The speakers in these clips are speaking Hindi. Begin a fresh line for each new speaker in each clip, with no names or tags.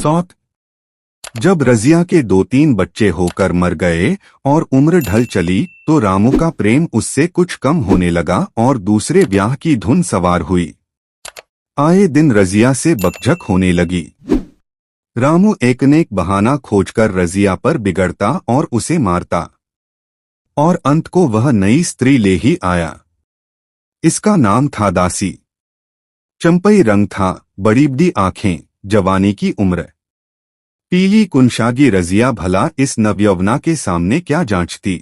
सौत। जब रजिया के 2-3 बच्चे होकर मर गए और उम्र ढल चली तो रामू का प्रेम उससे कुछ कम होने लगा और दूसरे ब्याह की धुन सवार हुई। आए दिन रजिया से बकझक होने लगी। रामू एक न एक बहाना खोजकर रजिया पर बिगड़ता और उसे मारता और अंत को वह नई स्त्री ले ही आया। इसका नाम था दासी। चंपई रंग था, बड़ी बड़ी आंखें, जवानी की उम्र। पीली कुंशागी रजिया भला इस नवयौवना के सामने क्या जांचती।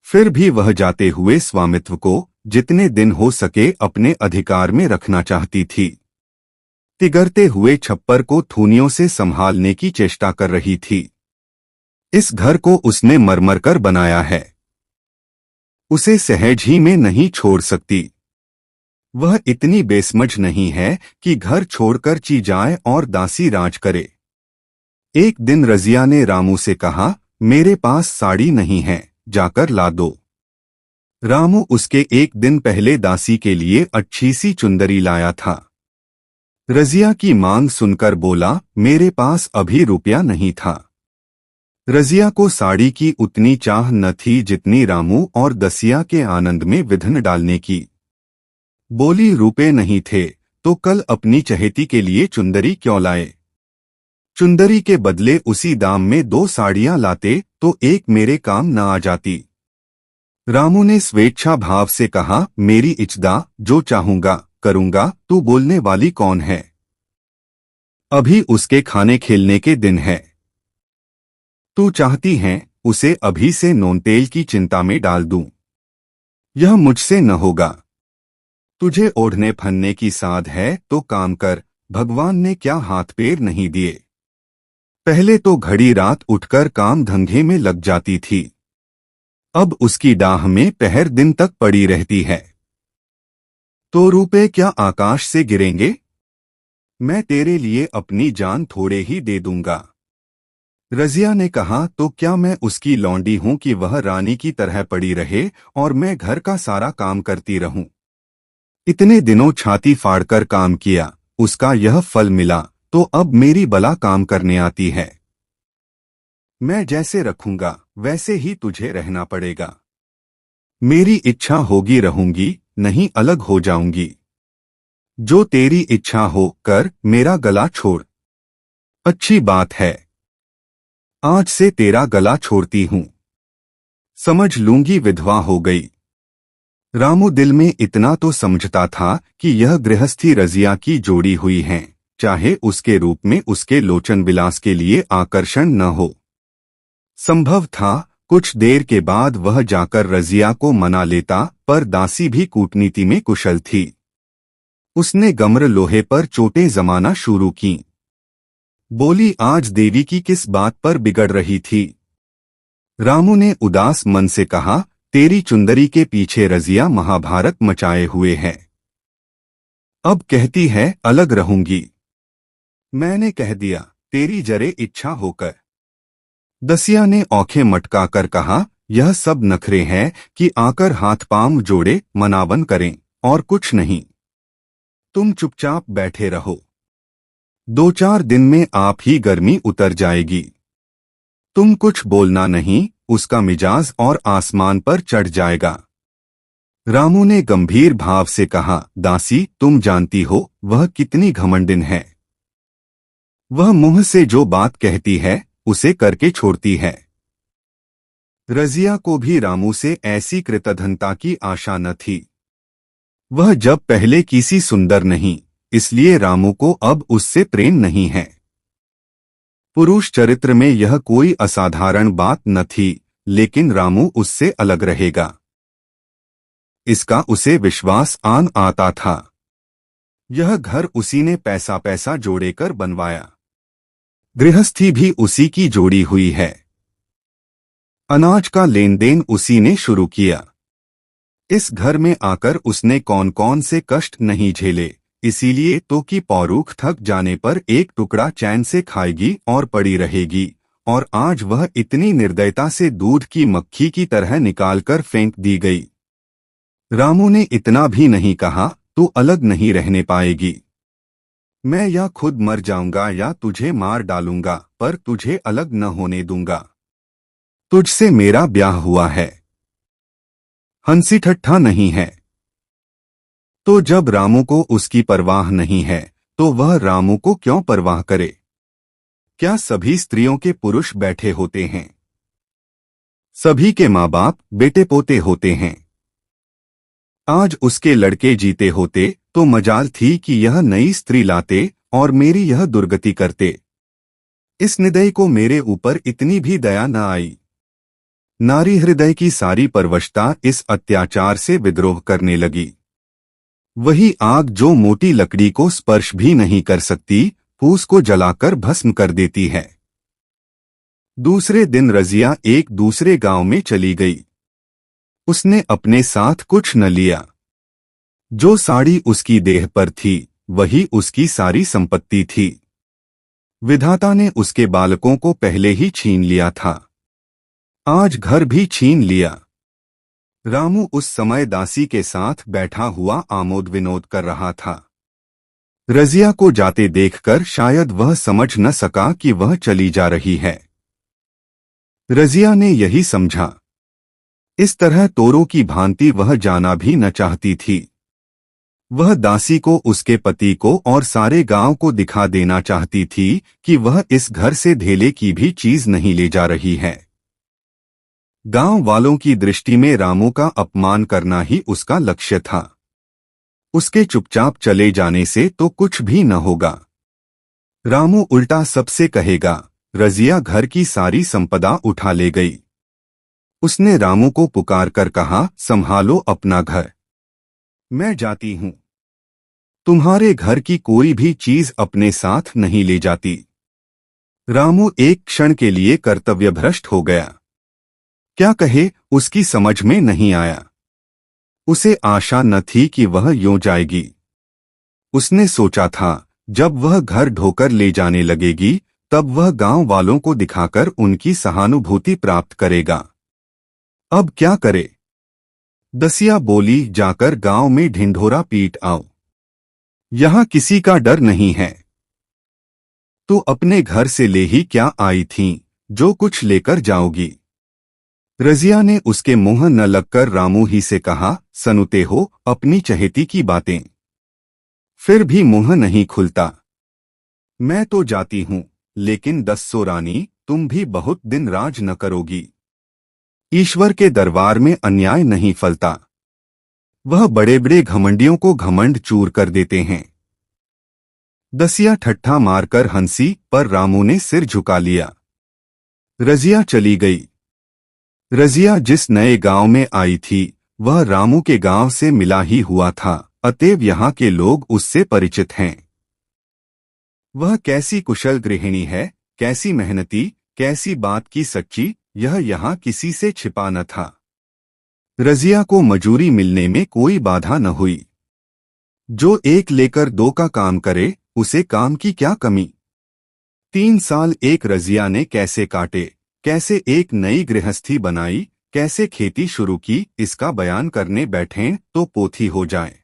फिर भी वह जाते हुए स्वामित्व को जितने दिन हो सके अपने अधिकार में रखना चाहती थी। तिगरते हुए छप्पर को थूनियों से संभालने की चेष्टा कर रही थी। इस घर को उसने मरमर कर बनाया है, उसे सहज ही में नहीं छोड़ सकती। वह इतनी बेसमझ नहीं है कि घर छोड़कर ची जाए और दासी राज करे। एक दिन रजिया ने रामू से कहा, मेरे पास साड़ी नहीं है, जाकर ला दो। रामू उसके एक दिन पहले दासी के लिए अच्छी सी चुंदरी लाया था। रजिया की मांग सुनकर बोला, मेरे पास अभी रुपया नहीं था। रजिया को साड़ी की उतनी चाह न थी जितनी रामू और दसिया के आनंद में विघ्न डालने की। बोली, रुपए नहीं थे तो कल अपनी चहेती के लिए चुंदरी क्यों लाए। चुंदरी के बदले उसी दाम में 2 साड़ियां लाते तो एक मेरे काम न आ जाती। रामू ने स्वेच्छा भाव से कहा, मेरी इच्छा, जो चाहूंगा करूंगा, तू बोलने वाली कौन है। अभी उसके खाने खेलने के दिन है। तू चाहती है उसे अभी से नोन तेल की चिंता में डाल दूं। यह मुझसे न होगा। तुझे ओढ़ने फनने की साध है तो काम कर, भगवान ने क्या हाथ पैर नहीं दिए। पहले तो घड़ी रात उठकर काम धंधे में लग जाती थी, अब उसकी डाह में पहर दिन तक पड़ी रहती है। तो रुपए क्या आकाश से गिरेंगे। मैं तेरे लिए अपनी जान थोड़े ही दे दूंगा। रजिया ने कहा, तो क्या मैं उसकी लौंडी हूं कि वह रानी की तरह पड़ी रहे और मैं घर का सारा काम करती रहूं। इतने दिनों छाती फाड़कर काम किया, उसका यह फल मिला तो अब मेरी बला काम करने आती है। मैं जैसे रखूंगा वैसे ही तुझे रहना पड़ेगा। मेरी इच्छा होगी रहूंगी, नहीं अलग हो जाऊंगी। जो तेरी इच्छा हो कर, मेरा गला छोड़। अच्छी बात है, आज से तेरा गला छोड़ती हूं। समझ लूंगी विधवा हो गई। रामू दिल में इतना तो समझता था कि यह गृहस्थी रजिया की जोड़ी हुई है, चाहे उसके रूप में उसके लोचन विलास के लिए आकर्षण न हो। संभव था कुछ देर के बाद वह जाकर रजिया को मना लेता, पर दासी भी कूटनीति में कुशल थी। उसने गम्र लोहे पर चोटें जमाना शुरू की। बोली, आज देवी की किस बात पर बिगड़ रही थी। रामू ने उदास मन से कहा, तेरी चुंदरी के पीछे रजिया महाभारत मचाए हुए है। अब कहती है अलग रहूंगी। मैंने कह दिया, तेरी जरे इच्छा होकर। दसिया ने औंखें मटकाकर कहा, यह सब नखरे हैं कि आकर हाथ पांव जोड़े मनावन करें और कुछ नहीं। तुम चुपचाप बैठे रहो, 2-4 दिन में आप ही गर्मी उतर जाएगी। तुम कुछ बोलना नहीं, उसका मिजाज और आसमान पर चढ़ जाएगा। रामू ने गंभीर भाव से कहा, दासी तुम जानती हो वह कितनी घमंडिन है। वह मुंह से जो बात कहती है उसे करके छोड़ती है। रजिया को भी रामू से ऐसी कृतघ्नता की आशा न थी। वह जब पहले किसी सुंदर नहीं, इसलिए रामू को अब उससे प्रेम नहीं है। पुरुष चरित्र में यह कोई असाधारण बात न थी, लेकिन रामू उससे अलग रहेगा, इसका उसे विश्वास आन आता था। यह घर उसी ने पैसा पैसा जोड़ेकर बनवाया, गृहस्थी भी उसी की जोड़ी हुई है। अनाज का लेन देन उसी ने शुरू किया। इस घर में आकर उसने कौन कौन से कष्ट नहीं झेले, इसीलिए तो कि पौरूख थक जाने पर एक टुकड़ा चैन से खाएगी और पड़ी रहेगी, और आज वह इतनी निर्दयता से दूध की मक्खी की तरह निकालकर फेंक दी गई। रामू ने इतना भी नहीं कहा, तू अलग नहीं रहने पाएगी। मैं या खुद मर जाऊंगा या तुझे मार डालूंगा, पर तुझे अलग न होने दूंगा। तुझसे मेरा ब्याह हुआ है। हंसी ठट्ठा नहीं है। तो जब रामू को उसकी परवाह नहीं है, तो वह रामू को क्यों परवाह करे? क्या सभी स्त्रियों के पुरुष बैठे होते हैं? सभी के माँ बाप बेटे पोते होते हैं। आज उसके लड़के जीते होते तो मजाल थी कि यह नई स्त्री लाते और मेरी यह दुर्गति करते। इस निदय को मेरे ऊपर इतनी भी दया न आई। नारी हृदय की सारी परवशता इस अत्याचार से विद्रोह करने लगी। वही आग जो मोटी लकड़ी को स्पर्श भी नहीं कर सकती, फूस को जलाकर भस्म कर देती है। दूसरे दिन रजिया एक दूसरे गांव में चली गई। उसने अपने साथ कुछ न लिया। जो साड़ी उसकी देह पर थी वही उसकी सारी संपत्ति थी। विधाता ने उसके बालकों को पहले ही छीन लिया था, आज घर भी छीन लिया। रामू उस समय दासी के साथ बैठा हुआ आमोद विनोद कर रहा था। रजिया को जाते देखकर शायद वह समझ न सका कि वह चली जा रही है। रजिया ने यही समझा। इस तरह तोरों की भांति वह जाना भी न चाहती थी। वह दासी को, उसके पति को और सारे गांव को दिखा देना चाहती थी कि वह इस घर से धेले की भी चीज नहीं ले जा रही है। गांव वालों की दृष्टि में रामू का अपमान करना ही उसका लक्ष्य था। उसके चुपचाप चले जाने से तो कुछ भी न होगा। रामू उल्टा सबसे कहेगा, रजिया घर की सारी संपदा उठा ले गई। उसने रामू को पुकार कर कहा, संभालो अपना घर, मैं जाती हूं। तुम्हारे घर की कोई भी चीज अपने साथ नहीं ले जाती। रामू एक क्षण के लिए कर्तव्यभ्रष्ट हो गया। क्या कहे उसकी समझ में नहीं आया। उसे आशा न थी कि वह यूं जाएगी। उसने सोचा था जब वह घर ढोकर ले जाने लगेगी तब वह गांव वालों को दिखाकर उनकी सहानुभूति प्राप्त करेगा। अब क्या करे? दसिया बोली, जाकर गांव में ढिंढोरा पीट आओ। यहां किसी का डर नहीं है। तो अपने घर से ले ही क्या आई थीं, जो कुछ लेकर जाओगी? रजिया ने उसके मुंह न लगकर रामू ही से कहा, सुनते हो अपनी चहेती की बातें? फिर भी मुंह नहीं खुलता। मैं तो जाती हूं, लेकिन 10 रानी तुम भी बहुत दिन राज न करोगी। ईश्वर के दरबार में अन्याय नहीं फलता। वह बड़े बड़े घमंडियों को घमंड चूर कर देते हैं। दसिया ठट्ठा मारकर हंसी, पर रामू ने सिर झुका लिया। रजिया चली गई। रजिया जिस नए गांव में आई थी वह रामू के गांव से मिला ही हुआ था, अतएव यहाँ के लोग उससे परिचित हैं। वह कैसी कुशल गृहिणी है, कैसी मेहनती, कैसी बात की सच्ची, यह यहाँ किसी से छिपा न था। रजिया को मजूरी मिलने में कोई बाधा न हुई। जो एक लेकर 2 का काम करे उसे काम की क्या कमी। 3 साल एक रजिया ने कैसे काटे, कैसे एक नई गृहस्थी बनाई, कैसे खेती शुरू की, इसका बयान करने बैठें तो पोथी हो जाए।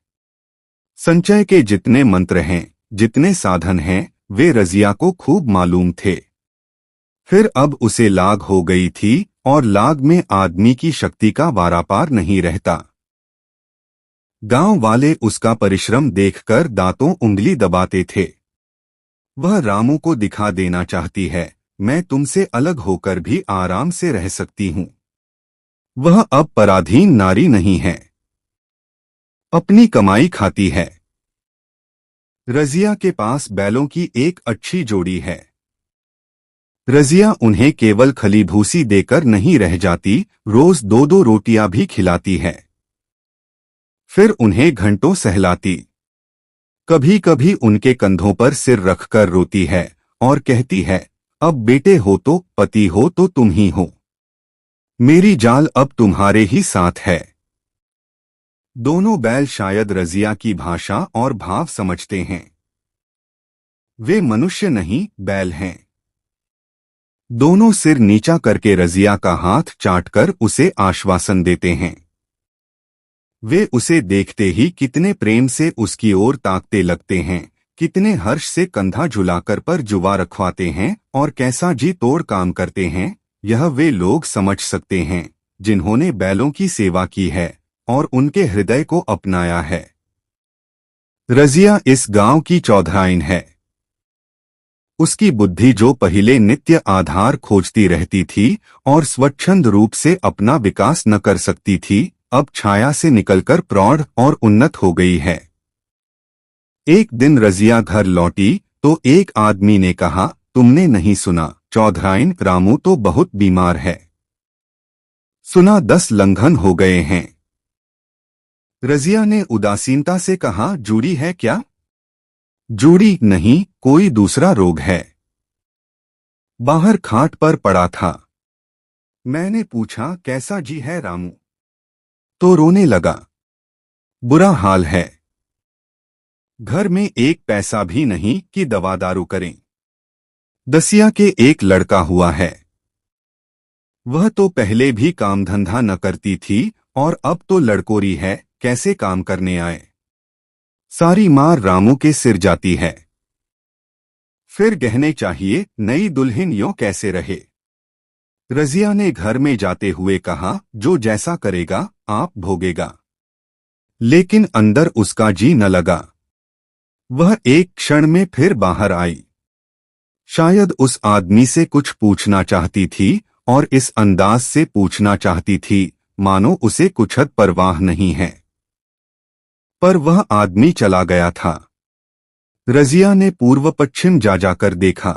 संचय के जितने मंत्र हैं, जितने साधन हैं, वे रजिया को खूब मालूम थे। फिर अब उसे लाग हो गई थी और लाग में आदमी की शक्ति का वारापार नहीं रहता। गांव वाले उसका परिश्रम देखकर दांतों उंगली दबाते थे। वह रामू को दिखा देना चाहती है, मैं तुमसे अलग होकर भी आराम से रह सकती हूं। वह अब पराधीन नारी नहीं है, अपनी कमाई खाती है। रजिया के पास बैलों की एक अच्छी जोड़ी है। रजिया उन्हें केवल खली भूसी देकर नहीं रह जाती, रोज 2-2 रोटियां भी खिलाती है। फिर उन्हें घंटों सहलाती। कभी कभी उनके कंधों पर सिर रखकर रोती है और कहती है, अब बेटे हो तो, पति हो तो तुम ही हो। मेरी जाल अब तुम्हारे ही साथ है। दोनों बैल शायद रजिया की भाषा और भाव समझते हैं। वे मनुष्य नहीं, बैल हैं। दोनों सिर नीचा करके रजिया का हाथ चाटकर उसे आश्वासन देते हैं। वे उसे देखते ही कितने प्रेम से उसकी ओर ताकते लगते हैं, कितने हर्ष से कंधा झुलाकर पर जुआ रखवाते हैं और कैसा जी तोड़ काम करते हैं, यह वे लोग समझ सकते हैं जिन्होंने बैलों की सेवा की है और उनके हृदय को अपनाया है। रजिया इस गांव की चौधराइन है। उसकी बुद्धि जो पहले नित्य आधार खोजती रहती थी और स्वच्छंद रूप से अपना विकास न कर सकती थी, अब छाया से निकलकर प्रौढ़ और उन्नत हो गई है। एक दिन रजिया घर लौटी तो एक आदमी ने कहा, तुमने नहीं सुना, चौधराइन रामू तो बहुत बीमार है। सुना 10 लंघन हो गए हैं। रजिया ने उदासीनता से कहा, जूड़ी है क्या? जूड़ी नहीं, कोई दूसरा रोग है। बाहर खाट पर पड़ा था। मैंने पूछा, कैसा जी है रामू? तो रोने लगा। बुरा हाल है। घर में एक पैसा भी नहीं कि दवा दारू करें। दसिया के एक लड़का हुआ है। वह तो पहले भी काम धंधा न करती थी और अब तो लड़कोरी है, कैसे काम करने आए। सारी मार रामू के सिर जाती है। फिर गहने चाहिए, नई दुल्हन यों कैसे रहे। रजिया ने घर में जाते हुए कहा, जो जैसा करेगा आप भोगेगा। लेकिन अंदर उसका जी न लगा। वह एक क्षण में फिर बाहर आई। शायद उस आदमी से कुछ पूछना चाहती थी और इस अंदाज से पूछना चाहती थी मानो उसे कुछ हद परवाह नहीं है। पर वह आदमी चला गया था। रजिया ने पूर्व पश्चिम जा जाकर देखा।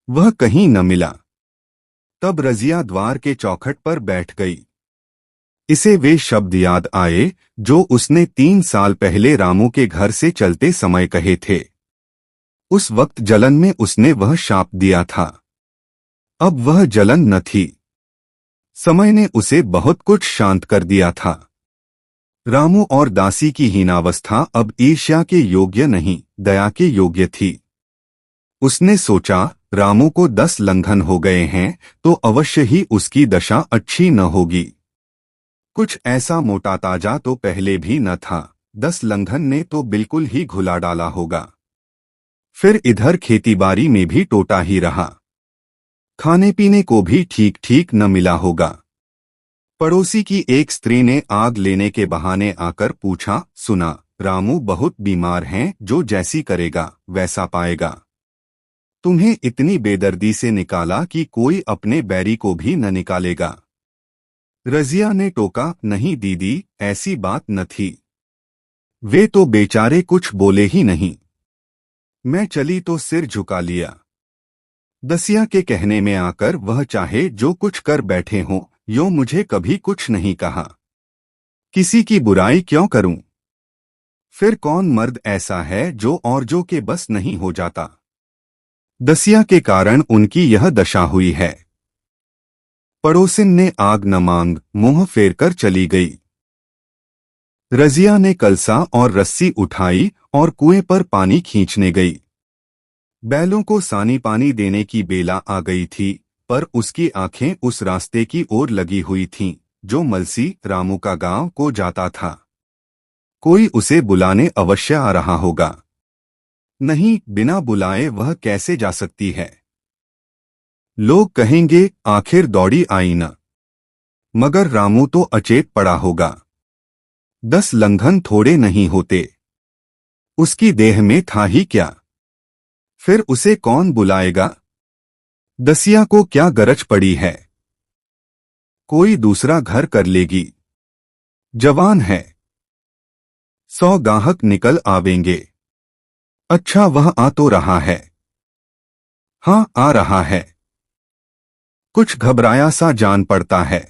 वह कहीं न मिला। तब रजिया द्वार के चौखट पर बैठ गई। इसे वे शब्द याद आए जो उसने 3 साल पहले रामू के घर से चलते समय कहे थे। उस वक्त जलन में उसने वह शाप दिया था। अब वह जलन न थी। समय ने उसे बहुत कुछ शांत कर दिया था। रामू और दासी की हीनावस्था अब ईर्ष्या के योग्य नहीं, दया के योग्य थी। उसने सोचा, रामू को 10 लंघन हो गए हैं तो अवश्य ही उसकी दशा अच्छी न होगी। कुछ ऐसा मोटा ताजा तो पहले भी न था, 10 लंघन ने तो बिल्कुल ही घुला डाला होगा। फिर इधर खेतीबाड़ी में भी टोटा ही रहा। खाने पीने को भी ठीक ठीक न मिला होगा। पड़ोसी की एक स्त्री ने आग लेने के बहाने आकर पूछा, सुना रामू बहुत बीमार हैं, जो जैसी करेगा वैसा पाएगा। तुम्हें इतनी बेदर्दी से निकाला कि कोई अपने बैरी को भी न निकालेगा। रजिया ने टोका, नहीं दीदी, ऐसी बात न थी। वे तो बेचारे कुछ बोले ही नहीं। मैं चली तो सिर झुका लिया। दसिया के कहने में आकर वह चाहे जो कुछ कर बैठे हों, यो मुझे कभी कुछ नहीं कहा। किसी की बुराई क्यों करूं? फिर कौन मर्द ऐसा है जो और जो के बस नहीं हो जाता। दसिया के कारण उनकी यह दशा हुई है। पड़ोसिन ने आग न मांग मुंह फेरकर चली गई। रजिया ने कलसा और रस्सी उठाई और कुएं पर पानी खींचने गई। बैलों को सानी पानी देने की बेला आ गई थी, पर उसकी आंखें उस रास्ते की ओर लगी हुई थीं जो मलसी रामू का गांव को जाता था। कोई उसे बुलाने अवश्य आ रहा होगा। नहीं, बिना बुलाए वह कैसे जा सकती है। लोग कहेंगे, आखिर दौड़ी आई न। मगर रामू तो अचेत पड़ा होगा। 10 लंघन थोड़े नहीं होते। उसकी देह में था ही क्या। फिर उसे कौन बुलाएगा। दसिया को क्या गरज पड़ी है। कोई दूसरा घर कर लेगी। जवान है। 100 गाहक निकल आवेंगे। अच्छा, वह आ तो रहा है। हाँ, आ रहा है। कुछ घबराया सा जान पड़ता है।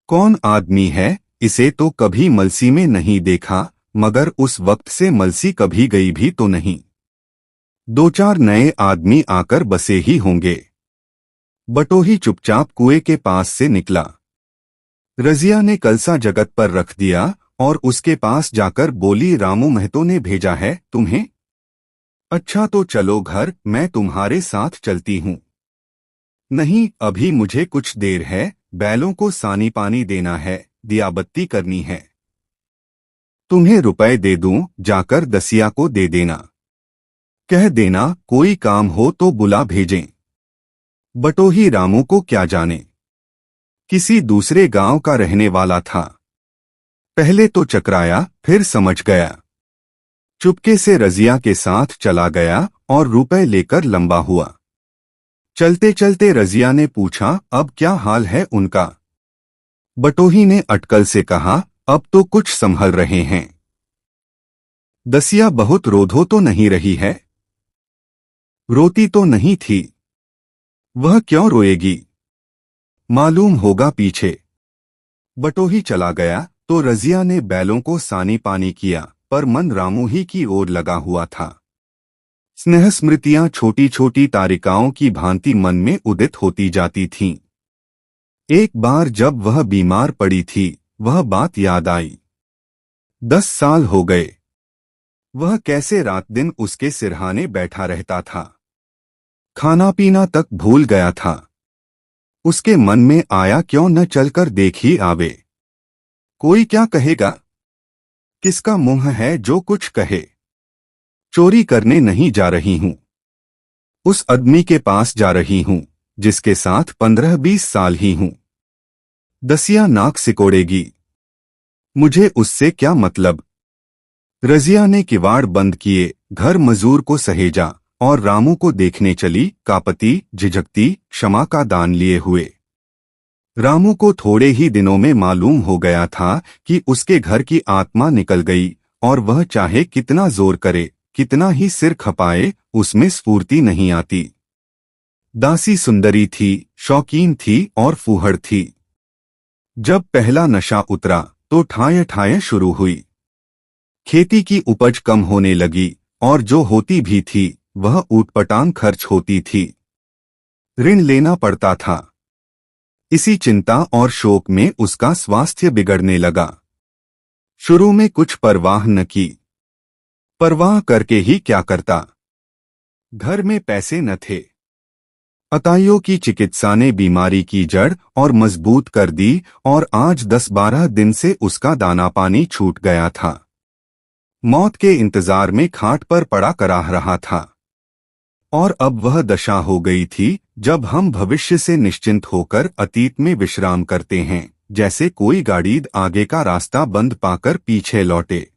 कौन आदमी है, इसे तो कभी मलसी में नहीं देखा, मगर उस वक्त से मलसी कभी गई भी तो नहीं। 2-4 नए आदमी आकर बसे ही होंगे। बटोही चुपचाप कुएं के पास से निकला। रजिया ने कलसा जगत पर रख दिया और उसके पास जाकर बोली, रामू महतो ने भेजा है तुम्हें। अच्छा तो चलो घर, मैं तुम्हारे साथ चलती हूँ। नहीं, अभी मुझे कुछ देर है, बैलों को सानी पानी देना है, दियाबत्ती करनी है। तुम्हें रुपए दे दूं, जाकर दसिया को दे देना। कह देना कोई काम हो तो बुला भेजें। बटोही रामू को क्या जाने, किसी दूसरे गांव का रहने वाला था। पहले तो चकराया, फिर समझ गया। चुपके से रजिया के साथ चला गया और रुपए लेकर लंबा हुआ। चलते चलते रजिया ने पूछा, अब क्या हाल है उनका? बटोही ने अटकल से कहा, अब तो कुछ संभल रहे हैं। दसिया बहुत रोधो तो नहीं रही है? रोती तो नहीं थी। वह क्यों रोएगी? मालूम होगा पीछे। बटोही चला गया तो रजिया ने बैलों को सानी पानी किया, पर मन रामू ही की ओर लगा हुआ था। स्नेह स्मृतियां छोटी छोटी तारिकाओं की भांति मन में उदित होती जाती थीं। एक बार जब वह बीमार पड़ी थी, वह बात याद आई। 10 साल हो गए। वह कैसे रात दिन उसके सिरहाने बैठा रहता था। खाना पीना तक भूल गया था। उसके मन में आया, क्यों न चलकर देख ही आवे। कोई क्या कहेगा? किसका मुंह है जो कुछ कहे। चोरी करने नहीं जा रही हूं। उस आदमी के पास जा रही हूं जिसके साथ 15-20 साल ही हूं। दसिया नाक सिकोड़ेगी। मुझे उससे क्या मतलब। रजिया ने किवाड़ बंद किए, घर मजूर को सहेजा और रामू को देखने चली, कापती, झिझकती, क्षमा का दान लिए हुए। रामू को थोड़े ही दिनों में मालूम हो गया था कि उसके घर की आत्मा निकल गई और वह चाहे कितना जोर करे, कितना ही सिर खपाए, उसमें स्फूर्ति नहीं आती। दासी सुंदरी थी, शौकीन थी और फूहड़ थी। जब पहला नशा उतरा तो ठाए ठाए शुरू हुई। खेती की उपज कम होने लगी और जो होती भी थी वह ऊटपटांग खर्च होती थी। ऋण लेना पड़ता था। इसी चिंता और शोक में उसका स्वास्थ्य बिगड़ने लगा। शुरू में कुछ परवाह न की। परवाह करके ही क्या करता। घर में पैसे न थे। अताइयों की चिकित्सा ने बीमारी की जड़ और मजबूत कर दी और आज 10-12 दिन से उसका दाना पानी छूट गया था। मौत के इंतजार में खाट पर पड़ा कराह रहा था। और अब वह दशा हो गई थी जब हम भविष्य से निश्चिंत होकर अतीत में विश्राम करते हैं, जैसे कोई गाड़ी आगे का रास्ता बंद पाकर पीछे लौटे।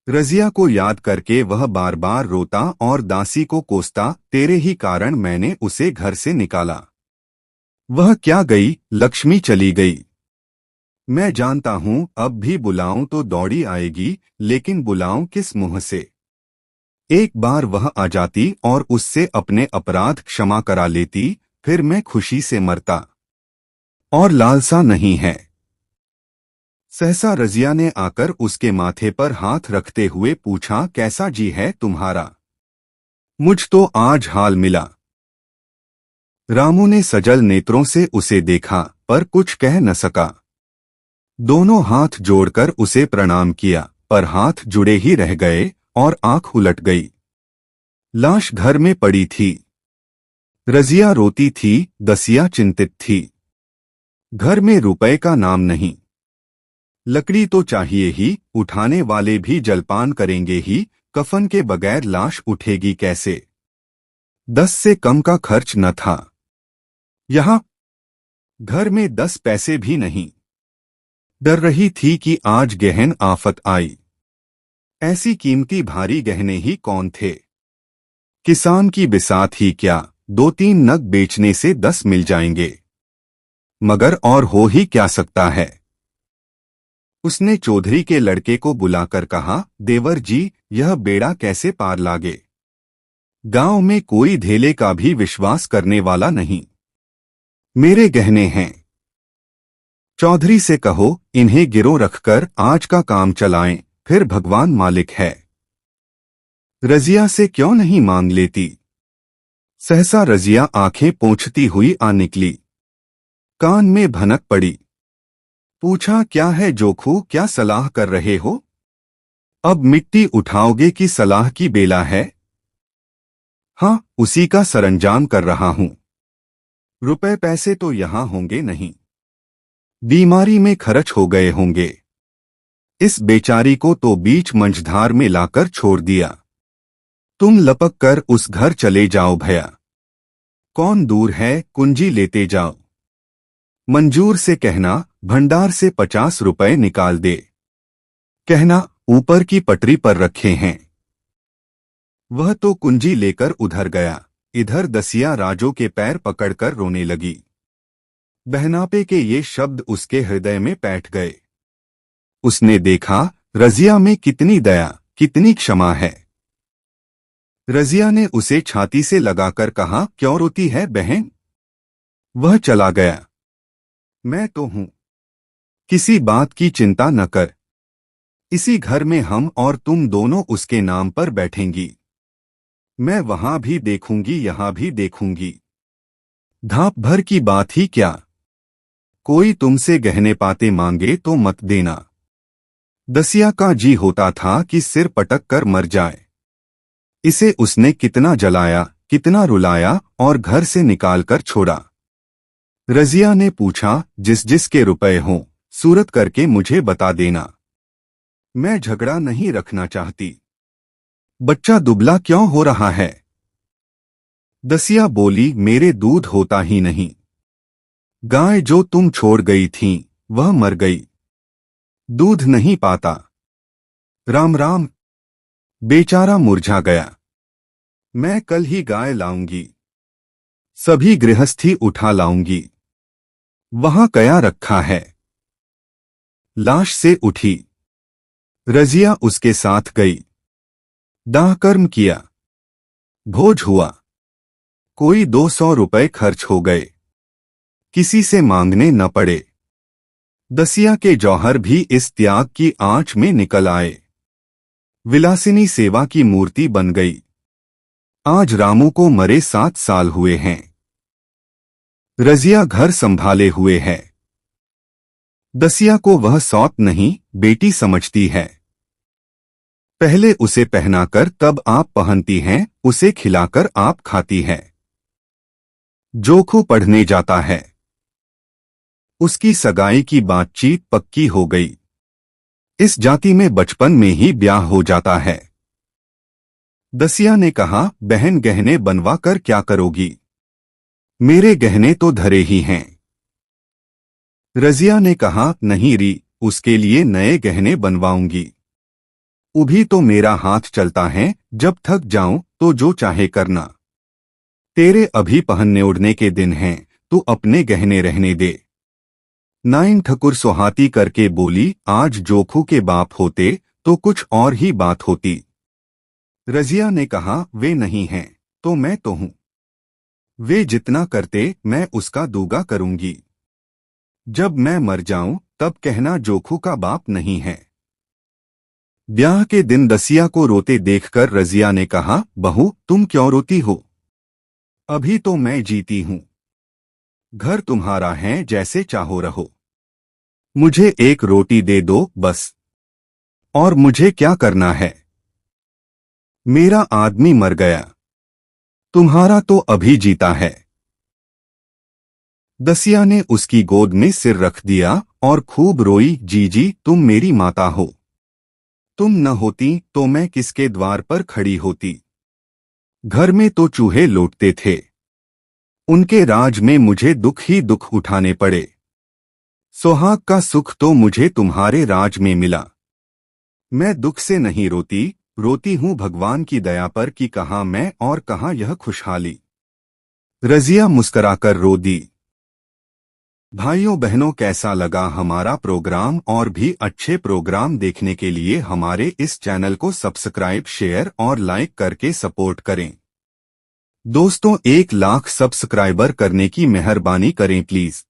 रजिया को याद करके वह बार बार रोता और दासी को कोसता, तेरे ही कारण मैंने उसे घर से निकाला। वह क्या गई, लक्ष्मी चली गई। मैं जानता हूं अब भी बुलाऊं तो दौड़ी आएगी, लेकिन बुलाऊं किस मुंह से। एक बार वह आ जाती और उससे अपने अपराध क्षमा करा लेती, फिर मैं खुशी से मरता। और लालसा नहीं है। सहसा रजिया ने आकर उसके माथे पर हाथ रखते हुए पूछा, कैसा जी है तुम्हारा? मुझ तो आज हाल मिला। रामू ने सजल नेत्रों से उसे देखा पर कुछ कह न सका। दोनों हाथ जोड़कर उसे प्रणाम किया, पर हाथ जुड़े ही रह गए और आंख उलट गई। लाश घर में पड़ी थी। रजिया रोती थी, दसिया चिंतित थी। घर में रुपए का नाम नहीं। लकड़ी तो चाहिए ही, उठाने वाले भी जलपान करेंगे ही, कफन के बगैर लाश उठेगी कैसे। 10 से कम का खर्च न था। यहाँ घर में 10 पैसे भी नहीं। डर रही थी कि आज गहन आफत आई। ऐसी कीमती भारी गहने ही कौन थे। किसान की बिसात ही क्या, 2-3 नग बेचने से 10 मिल जाएंगे। मगर और हो ही क्या सकता है। उसने चौधरी के लड़के को बुलाकर कहा, देवर जी, यह बेड़ा कैसे पार लागे। गांव में कोई धेले का भी विश्वास करने वाला नहीं। मेरे गहने हैं। चौधरी से कहो इन्हें गिरो रखकर आज का काम चलाएं, फिर भगवान मालिक है। रजिया से क्यों नहीं मांग लेती। सहसा रजिया आंखें पोंछती हुई आ निकली। कान में भनक पड़ी। पूछा, क्या है जोखू, क्या सलाह कर रहे हो? अब मिट्टी उठाओगे की सलाह की बेला है? हाँ, उसी का सरंजाम कर रहा हूं। रुपए पैसे तो यहां होंगे नहीं। बीमारी में खर्च हो गए होंगे। इस बेचारी को तो बीच मंझधार में लाकर छोड़ दिया। तुम लपक कर उस घर चले जाओ भैया। कौन दूर है, कुंजी लेते जाओ। मंजूर से कहना भंडार से 50 रुपए निकाल दे। कहना ऊपर की पटरी पर रखे हैं। वह तो कुंजी लेकर उधर गया। इधर दसिया राजो के पैर पकड़कर रोने लगी। बहनापे के ये शब्द उसके हृदय में बैठ गए। उसने देखा रजिया में कितनी दया, कितनी क्षमा है। रजिया ने उसे छाती से लगाकर कहा, क्यों रोती है बहन? वह चला गया। मैं तो हूं, किसी बात की चिंता न कर। इसी घर में हम और तुम दोनों उसके नाम पर बैठेंगी। मैं वहां भी देखूंगी, यहां भी देखूंगी। धाप भर की बात ही क्या। कोई तुमसे गहने पाते मांगे तो मत देना। दसिया का जी होता था कि सिर पटक कर मर जाए। इसे उसने कितना जलाया, कितना रुलाया और घर से निकालकर छोड़ा। रजिया ने पूछा, जिस जिस के रुपए हों सूरत करके मुझे बता देना। मैं झगड़ा नहीं रखना चाहती। बच्चा दुबला क्यों हो रहा है? दसिया बोली, मेरे दूध होता ही नहीं। गाय जो तुम छोड़ गई थी वह मर गई। दूध नहीं पाता। राम राम। बेचारा मुरझा गया। मैं कल ही गाय लाऊंगी। सभी गृहस्थी उठा लाऊंगी। वहां कया रखा है। लाश से उठी। रजिया उसके साथ गई। दाह कर्म किया। भोज हुआ। कोई 200 रुपए खर्च हो गए। किसी से मांगने न पड़े। दसिया के जौहर भी इस त्याग की आंच में निकल आए। विलासिनी सेवा की मूर्ति बन गई। आज रामू को मरे 7 साल हुए हैं। रजिया घर संभाले हुए है। दसिया को वह सौत नहीं, बेटी समझती है। पहले उसे पहनाकर तब आप पहनती हैं, उसे खिलाकर आप खाती है। जोखू पढ़ने जाता है। उसकी सगाई की बातचीत पक्की हो गई। इस जाति में बचपन में ही ब्याह हो जाता है। दसिया ने कहा, बहन गहने बनवा कर क्या करोगी? मेरे गहने तो धरे ही हैं। रजिया ने कहा, नहीं री, उसके लिए नए गहने बनवाऊंगी। उभी तो मेरा हाथ चलता है, जब थक जाऊं तो जो चाहे करना। तेरे अभी पहनने ओढ़ने के दिन हैं, तू अपने गहने रहने दे। नाइन ठकुर सुहाती करके बोली, आज जोखू के बाप होते तो कुछ और ही बात होती। रजिया ने कहा, वे नहीं हैं तो मैं तो हूं। वे जितना करते मैं उसका दूगा करूंगी। जब मैं मर जाऊं तब कहना जोखू का बाप नहीं है। ब्याह के दिन दसिया को रोते देखकर रजिया ने कहा, बहू तुम क्यों रोती हो? अभी तो मैं जीती हूं। घर तुम्हारा है, जैसे चाहो रहो। मुझे एक रोटी दे दो बस। और मुझे क्या करना है? मेरा आदमी मर गया। तुम्हारा तो अभी जीता है। दसिया ने उसकी गोद में सिर रख दिया और खूब रोई, जीजी तुम मेरी माता हो। तुम न होती तो मैं किसके द्वार पर खड़ी होती? घर में तो चूहे लौटते थे। उनके राज में मुझे दुख ही दुख उठाने पड़े। सुहाग का सुख तो मुझे तुम्हारे राज में मिला। मैं दुख से नहीं रोती, रोती हूं भगवान की दया पर कि कहां मैं और कहां यह खुशहाली। रजिया मुस्कराकर रो दी। भाइयों बहनों, कैसा लगा हमारा प्रोग्राम? और भी अच्छे प्रोग्राम देखने के लिए हमारे इस चैनल को सब्सक्राइब, शेयर और लाइक करके सपोर्ट करें। दोस्तों, 1 लाख सब्सक्राइबर करने की मेहरबानी करें प्लीज।